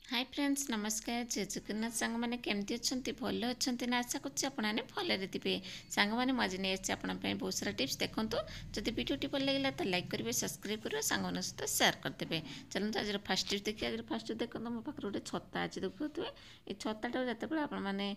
Hi friends नमस्कार जय जगन्नाथ सांग मैंने केमती अच्छा भल अच्छा ना आशा करें भलरे थे सांग मैंने मजे नहीं आसी आपंपाई बहुत सारा टिप्स देखो जब भिडियोटी भल लगे तो लाइक करेंगे सब्सक्राइब करेंगे सांग सहित सेयार करदे। चलते आज फास्ट टिप्स देखिए। आज फास्ट देखो मो पाखे गोटे छता अच्छी देखुए ये छताटा जो आपने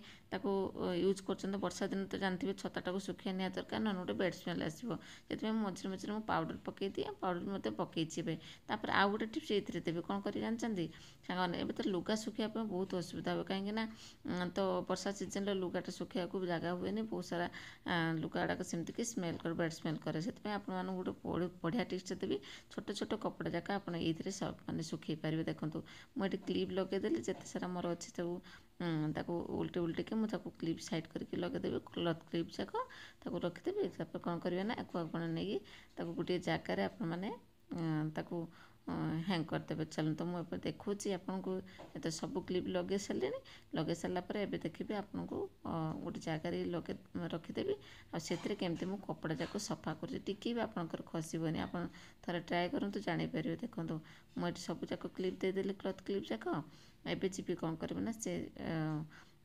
यूज कर वर्षा दिन तो जानते छताटा को सुखिया नि दरकार ना गोटे बेड स्मेल आसो से मझे मझे मुझे पाउडर पकई दिए पाउडर मत पकईचे आउ गोटे टिप्स ये देवी कौन कर जानते सांग तो लुगा सुखाइबा बहुत असुविधा हुए कहीं तो वर्षा सीजन लुगाटा सुखा जगह हुए बहुत सारा लुगा गुड़ाक सेमती कि स्मेल कर बैड स्मेल करे से गोटे बढ़िया टिप्स देवी छोट छोट कपड़ा जाक आप मैंने सुखी पारे। देखो मुझे क्लिप लगेदेली जिते सारा मोर अच्छी सब उल्टे उल्टे के मुझे क्लिप साइड करके लगेदेवी क्लथ क्लिप जाक रखिदेवी कौन करेंगे ना आप नहीं गोटे जगार आप हैंग करदे। चलते तो मुझे देखा आपन को ये सब क्लिप लगे सारे लगे सारापर ए देखिए आपन को गोटे जगार लगे रखिदेवी आमती मु कपड़ा जाक सफा कर टी भी आपंकर खसबनी आप थे ट्राए करूँ जापर। देखो मुझे सब जाक क्लिप देदेली क्लथ क्लिप जाक एवं जी कौन करेंगे ना से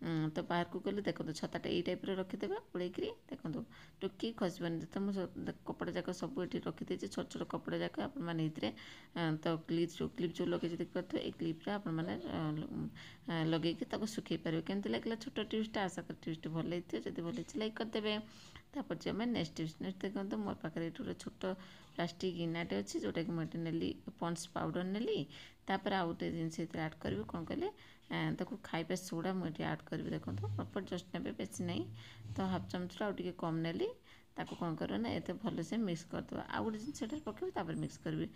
तो बाहर को गले देखो छताटा यही टाइप रखिदेवे उड़ेकरी। देखो टुकी खसबनी तो मुझे कपड़ा जाक सब ये रखीदे छोट छोट कपड़ा जाक आप तो क्लिप जो लगे देखिए ये क्लिप्रे आपने लगे सुखी पारे। केमती लगे छोट टिप्सटा आशा कर टिप्स भल लगे जब भल लाइक करदे। तापर जो आम नेक्स्ट टिप्स नेक्स्ट देखो मो पाखे ये छोट प्लास्टिक गिनाटे अच्छी जोटा कि मुझे नेली पन्स पाउडर नेली तापर आउ गोटे जिनस आड करी कौन कले खाइबा सोडा मुझे आड करी। देखो प्रपर जस्ट ने बेसी ना तो हाफ चामच आगे कम नेली ताको कौन कर ना ये भल से मिक्स करदे आउ गोटे जिनस पकेबे मिक्स करी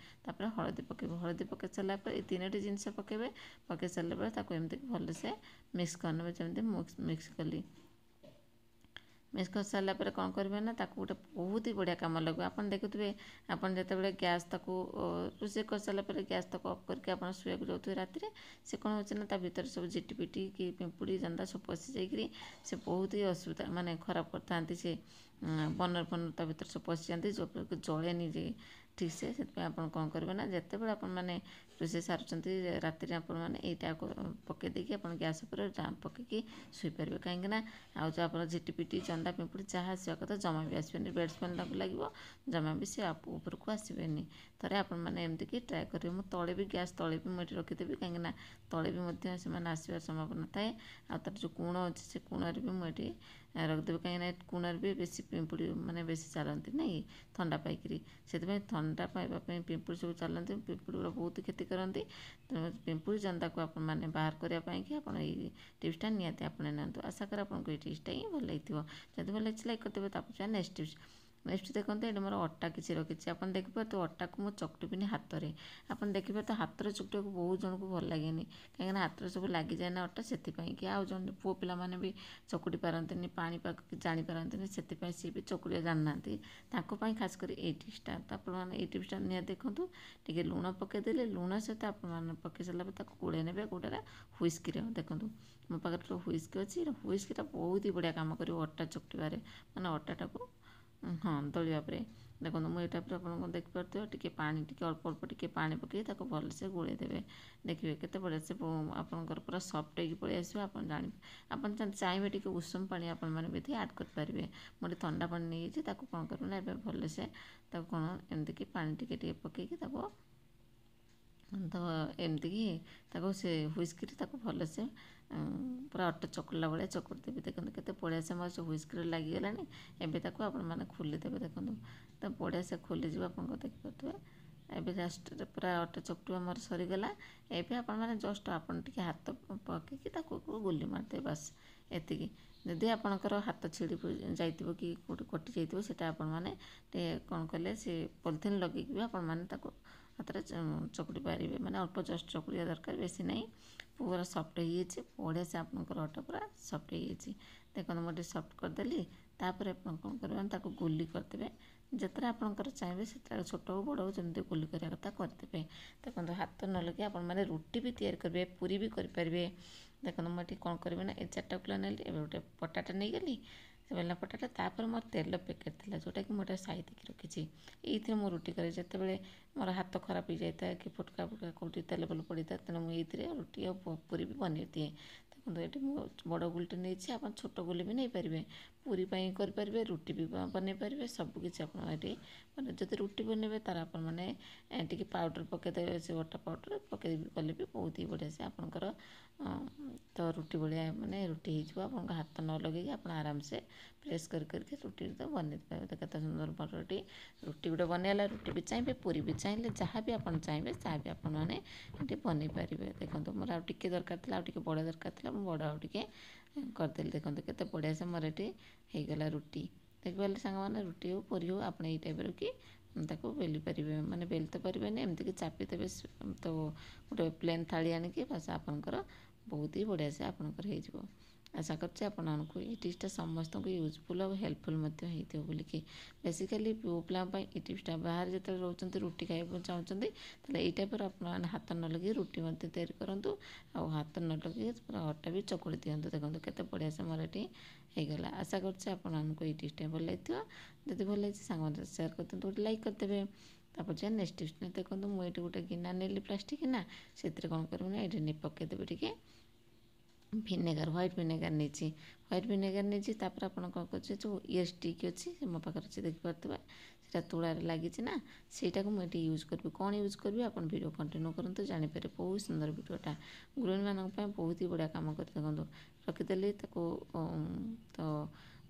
हलदी पकेबे हलदी पकई सारापर ये तीनो जिनस पकेबे पकई सारापर एमती भल से मिक्स करने जमी मिक्स कली मिक्स कर सारापर कौन करेंगे ना गोटे बहुत ही बढ़िया कम लगे। आप देखुए आप जो गैस रोषे कर सारापर गैस तक अफ करके आप शुआ जाऊे राति से कौन हो भर सब झिटिपिटी कि पिंपुड़ी जंदा सब पशि जाकि से बहुत ही असुविधा माने खराब करता से बनर फनर भर सब पशि जाती जो जलेनी ठीक से आप कौन करेंगे ना जिते बड़े आप रोषे सारूँ राति आप पकई देखिए आप गैस पर पकईकि शुईपारे कहीं आउ जो आप झिटिपिटी चंदा पिंपुड़ी जहाँ आसा कथा जमा भी आसबेनि बेड स्मेल लगे जमा भी सी उपरको आसबेनि थे आप एमती ट्राए करेंगे। मो तले भी गैस तले भी मुझे रखिदेवी कहीं तले भी से आसबार संभावना थाए आर जो कोण अच्छे से कोणर भी मुझे रखिदेवी कहीं कोणर भी बेसी पिंपुड़ी माने बेसी चलती ना थंडा पाइक से थंडा पाइबापी पिंपुड़ी सब चलती पिंपुड़ी गुड़ा बहुत क्षति करती तो पिंपुड़ी जंदा को आप बाहर करने कि आप टिप्सटा निहाती आपणे नियंतु आशा कर आपको ये टिप्सटा ही भल लगे जब भल लगे लाइक करते। नेक्स्ट टिप्स नेक्स्ट देखो ये मोर अटा किसी रखी आप देखिए तो अटा को मुझे चकटुबिनी हाथ में आप देखिए तो हाथ चकटा को बहुत जन को भल लगे कहीं हाथ सब लग जाए ना अटा से कि आउ जन पु पिला माने भी चकुटी पारती पानी पाक जापारती से सी भी चकुड़िया जाना खास कर ये टिप्सटा तो आप ये टिप्सटा निया देखूँ टे लुण पकईदे लुण सहित आप पकई सारापर गोड़े ने गोटा हुइस्क देखो मो पाखे हुइस्क अच्छी हुइस्कटा बहुत ही बढ़िया कम कर अटा चकटारे मैंने अटाटा को हाँ दलिया देखो मुझे टाइप आपको देखिपे टे पानी टे अल्प अल्प टे पानी पकई भल से गोड़े देवे देखिए केते बढ़िया से आपंकर पूरा सफ्ट हो पलि आस आप चाहिए टे उषुम पानी आपड़ी आड करेंगे मोटे थंडा पानी नहीं कौन करना भल से कौन एमती पानी टे पकईकि तो एमती कि से हुइस्क भल से पूरा अटा चकुला भाया चकुड़ी देवी। देखो केते बढ़िया से मोर हुइस्क लगिगला एवं आप खोलीदेवे देखो तो बढ़िया से खोलीज आप देखिए एवं जस्ट पूरा अटा चकटुआ मोर सरीगला एवं आप जस्ट आप हाथ पकईकि गुली मारदे बस एति जदि आपणकर हाथ छिड़ी जाइए कि कौट कटि जाइए से कौन कले से पॉलिथिन लगे भी आप हाथ में चकुड़ी पारे मैंने अल्प जस्ट चकुड़िया दरकार बेसी नहीं पूरा सफ्ट हो बढ़िया से आपंकर अटा पूरा सफ्ट हो देखो मुझे सफ्ट करदेली तापर आप कौन करेंगे गुली करदे जिते आपंकर चाहिए से छोट हो बड़ हो जमी गुली करवा कथा करदे। देखो हाथ न लगे आप रुटी भी तैयारी करेंगे पूरी भी करेंगे। देखो मुझे कौन करेंगे ना ये 4टा गुला नेली गोटे पटाटा नहीं गली ବେଲା ପଟାଟା ତାପରେ ମୋର ତେଲ ପ୍ୟାକେଟ୍ ଥିଲା ଯେଉଁଟାକି ମୁଁ ଏଇଟା ସାଇତିକି ରଖିଛି। ଏଇଥିରେ ମୁଁ ରୁଟି କରେ ଯେତେବେଳେ ମୋର ହାତ ଖରାପ ହେଇଯାଇଥାଏ କି ଫୁଟକା କେଉଁଠି ତେଲ ଫେଲ ପଡ଼ିଥାଏ, ତେଣୁ ମୁଁ ଏଇଥିରେ ରୁଟି ଆଉ ପୁରୀ ବି ବନେଇ ଦିଏ। ଦେଖନ୍ତୁ ଏଠି ମୁଁ ବଡ଼ ଗୁଲିଟେ ନେଇଛି, ଆପଣ ଛୋଟ ଗୁଲି ବି ନେଇପାରିବେ। ପୁରୀ ପାଇଁ କରିପାରିବେ, ରୁଟି ବି ବନେଇ ପାରିବେ, ସବୁକିଛି ଆପଣ ଏଠି ମାନେ ଯଦି ରୁଟି ବନେଇବେ ତାର ଆପଣମାନେ ଟିକେ ପାଉଡ଼ର ପକାଇଦେବେ, ସେ ଅଟା ପାଉଡ଼ର ପକାଇ କଲେ ବି ବହୁତ ହି ବଢ଼ିଆ ସେ ଆପଣଙ୍କର ତ ରୁଟି ଭଳିଆ ମାନେ ରୁଟି ହେଇଯିବ। ଆପଣଙ୍କ ହାତ ନ ଲଗେଇକି ଆପଣ ଆରାମସେ ପ୍ରେସ୍ କରିକି ରୁଟି ତ ବନେଇ ପାରିବେ। କେତେ ସୁନ୍ଦର ଭଲ ରୁଟି ଗୋଟେ ବନେଇଲା। ରୁଟି ବି ଚାହିଁବେ, ପୁରୀ ବି ଚାହିଁଲେ, ଯାହା ବି ଆପଣ ଚାହିଁବେ ତାହା ବି ଆପଣମାନେ ଏଠି ବନେଇ ପାରିବେ। ଦେଖନ୍ତୁ ମୋର ଆଉ ଟିକେ ଦରକାର ଥିଲା, ଆଉ ଟିକେ ବଡ଼ ଦରକାର ଥିଲା, ମୁଁ ବଡ଼ ଆଉ ଟିକେ କରିଦେଲି। ଦେଖନ୍ତୁ କେତେ ବଢ଼ିଆ ସେ ମୋର ଏଠି ହେଇଗଲା ରୁଟି। ଦେଖିପାରିଲେ ସାଙ୍ଗମାନେ, ରୁଟି ହଉ ପୁରୀ ହଉ ଆପଣ ଏଇ ଟାଇପ୍ର କି ତାକୁ ବେଲି ପାରିବେ। ମାନେ ବେଲି ତ ପାରିବେନି, ଏମିତିକି ଚାପି ଦେବେ। ତ ଗୋଟେ ପ୍ଲେନ୍ ଥାଳି ଆଣିକି ବାସ୍ ଆପଣଙ୍କର ବହୁତ ହି ବଢ଼ିଆ ସେ ଆପଣଙ୍କର ହେଇଯିବ। ଆଶା କରୁଛି ଆପଣମାନଙ୍କୁ ଏଇ ଟିପ୍ସଟା ସମସ୍ତଙ୍କୁ ୟୁଜଫୁଲ୍ ଆଉ ହେଲ୍ପଫୁଲ୍ ମଧ୍ୟ ହେଇଥିବ ବୋଲିକି। ବେସିକାଲି ପୁଅ ପିଲାଙ୍କ ପାଇଁ ଏଇ ଟିପ୍ସଟା, ବାହାରେ ଯେତେବେଳେ ରହୁଛନ୍ତି ରୁଟି ଖାଇବାକୁ ଚାହୁଁଛନ୍ତି ତାହେଲେ ଏଇ ଟାଇପ୍ର ଆପଣମାନେ ହାତ ନ ଲଗେଇ ରୁଟି ମଧ୍ୟ ତିଆରି କରନ୍ତୁ, ଆଉ ହାତ ନ ଲଗେଇ ପୁରା ଅଟା ବି ଚକୁଳି ଦିଅନ୍ତୁ। ଦେଖନ୍ତୁ କେତେ ବଢ଼ିଆ ସେ ମୋର ଏଠି ହେଇଗଲା। ଆଶା କରୁଛି ଆପଣମାନଙ୍କୁ ଏଇ ଟିପ୍ସଟା ଭଲ ଲାଗିଥିବ। ଯଦି ଭଲ ଲାଗିଛି ସାଙ୍ଗମାନେ ସେୟାର କରିଦିଅନ୍ତୁ, ଗୋଟେ ଲାଇକ୍ କରିଦେବେ। ତାପରେ ଯିବା ନେକ୍ସଟ ଟିପ୍ସ। ଦେଖନ୍ତୁ ମୁଁ ଏଇଠି ଗୋଟେ ଗିନା ନେଲି, ପ୍ଲାଷ୍ଟିକ୍ ଗିନା। ସେଥିରେ କ'ଣ କରିବୁ ନା ଏଇଠି ପକାଇଦେବି ଟିକେ ଭିନେଗାର, ହ୍ୱାଇଟ୍ ଭିନେଗାର ନେଇଛି। ହ୍ୱାଇଟ୍ ଭିନେଗାର ନେଇଛି, ତାପରେ ଆପଣ କ'ଣ କରୁଛି, ଯେଉଁ ଇୟର୍ ଷ୍ଟିକ୍ ଅଛି ସେ ମୋ ପାଖରେ ଅଛି ଦେଖିପାରୁଥିବେ, ସେଇଟା ତୁଳାରେ ଲାଗିଛି ନା, ସେଇଟାକୁ ମୁଁ ଏଠି ୟୁଜ୍ କରିବି। କ'ଣ ୟୁଜ୍ କରିବି ଆପଣ ଭିଡ଼ିଓ କଣ୍ଟିନ୍ୟୁ କରନ୍ତୁ, ଜାଣିପାରିବେ। ବହୁତ ସୁନ୍ଦର ଭିଡ଼ିଓଟା, ଗୃହିଣୀମାନଙ୍କ ପାଇଁ ବହୁତ ହି ବଢ଼ିଆ କାମ କରି। ଦେଖନ୍ତୁ ରଖିଦେଲି ତାକୁ ତ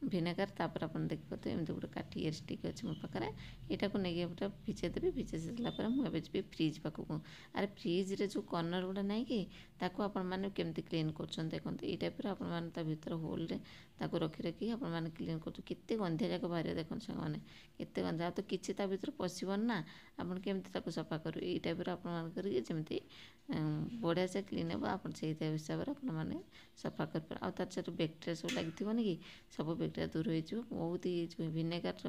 ଭିନେଗାର, ତାପରେ ଆପଣ ଦେଖିପାରୁଥିବେ ଏମିତି ଗୋଟେ କାଠି ଇୟର୍ ଷ୍ଟିକ୍ ଅଛି ମୋ ପାଖରେ। ଏଇଟାକୁ ନେଇକି ପୁରା ଭିଜେଇ ଦେବି। ଭିଜେଇ ସାରିଲା ପରେ ମୁଁ ଏବେ ଯିବି ଫ୍ରିଜ୍ ପାଖକୁ। ଆରେ ଫ୍ରିଜ୍ରେ ଯେଉଁ କର୍ଣ୍ଣର ଗୁଡ଼ା ନାହିଁ କି, ତାକୁ ଆପଣମାନେ କେମିତି କ୍ଲିନ୍ କରୁଛନ୍ତି ଦେଖନ୍ତୁ। ଏଇ ଟାଇପ୍ର ଆପଣମାନେ ତା ଭିତରେ ହୋଲ୍ରେ ତାକୁ ରଖି ଆପଣମାନେ କ୍ଲିନ୍ କରୁଛନ୍ତି। କେତେ ଗନ୍ଧିଆ ଯାକ ବାହାରିବ ଦେଖନ୍ତୁ ସାଙ୍ଗମାନେ, କେତେ ଗନ୍ଧିଆ। ଆଉ ତ କିଛି ତା ଭିତରେ ପଶିବନି ନା, ଆପଣ କେମିତି ତାକୁ ସଫା କରିବେ। ଏଇ ଟାଇପ୍ର ଆପଣମାନେ କରିକି ଯେମିତି ବଢ଼ିଆ ସେ କ୍ଲିନ୍ ହେବ, ଆପଣ ସେଇ ହିସାବରେ ଆପଣମାନେ ସଫା କରିପାରିବେ। ଆଉ ତାର ଯେଉଁ ବ୍ୟାକ୍ଟେରିଆ ସବୁ ଲାଗିଥିବନି କି, ସବୁ ବ୍ୟାକ୍ଟେରିଆ ଦୂର ହେଇଯିବ। ବହୁତ ହି ଯେଉଁ ଭିନେଗାର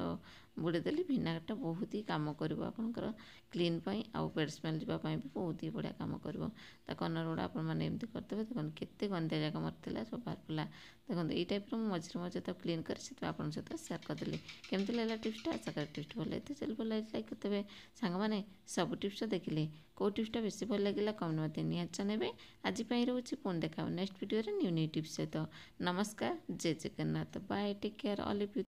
ବୁଡ଼େଇ ଦେଲି, ଭିନେଗାରଟା ବହୁତ ହି କାମ କରିବ ଆପଣଙ୍କର କ୍ଲିନ୍ ପାଇଁ, ଆଉ ବ୍ୟାଡ୍ ସ୍ମେଲ୍ ଯିବା ପାଇଁ ବି ବହୁତ ହି ବଢ଼ିଆ କାମ କରିବ। ତା କର୍ଣ୍ଣର ଗୁଡ଼ା ଆପଣମାନେ ଏମିତି କରିଦେବେ। ଦେଖନ୍ତୁ କେତେ ଗନ୍ଧିଆ ଯାକ ମୋର ଥିଲା, ସବୁ ବାହାରି ପଡ଼ିଲା। ଦେଖନ୍ତୁ ଏଇ ଟାଇପ୍ର ମୁଁ ମଝିରେ ମଝିରେ ତାକୁ କ୍ଲିନ୍ କରି ସେଥିପାଇଁ ଆପଣଙ୍କ ସହିତ ସେୟାର କରିଦେଲି। କେମିତି ଲାଗିଲା ଟିପ୍ସଟା? ଆଶା କରେ ଟିପ୍ସଟା ଭଲ ଲାଗିଥିବ। ଯଦି ଭଲ ଲାଗିଥିଲା ଲାଇକ୍ କରିଦେବେ। ସାଙ୍ଗମାନେ ସବୁ ଟିପ୍ସ ଦେଖିଲେ କେଉଁ ଟିପ୍ସଟା ବେଶୀ ଭଲ ଲାଗିଲା କମେଣ୍ଟ ମୋତେ ନିହାତି ଜଣାଇବେ। ଆଜି ପାଇଁ ରହୁଛି, ପୁଣି ଦେଖା ହେବ ନେକ୍ସଟ ଭିଡ଼ିଓରେ ନ୍ୟୁ ଟିପ୍ସ ସହିତ। ନମସ୍କାର, ଜୟ Jagannath, bye, take care all of you.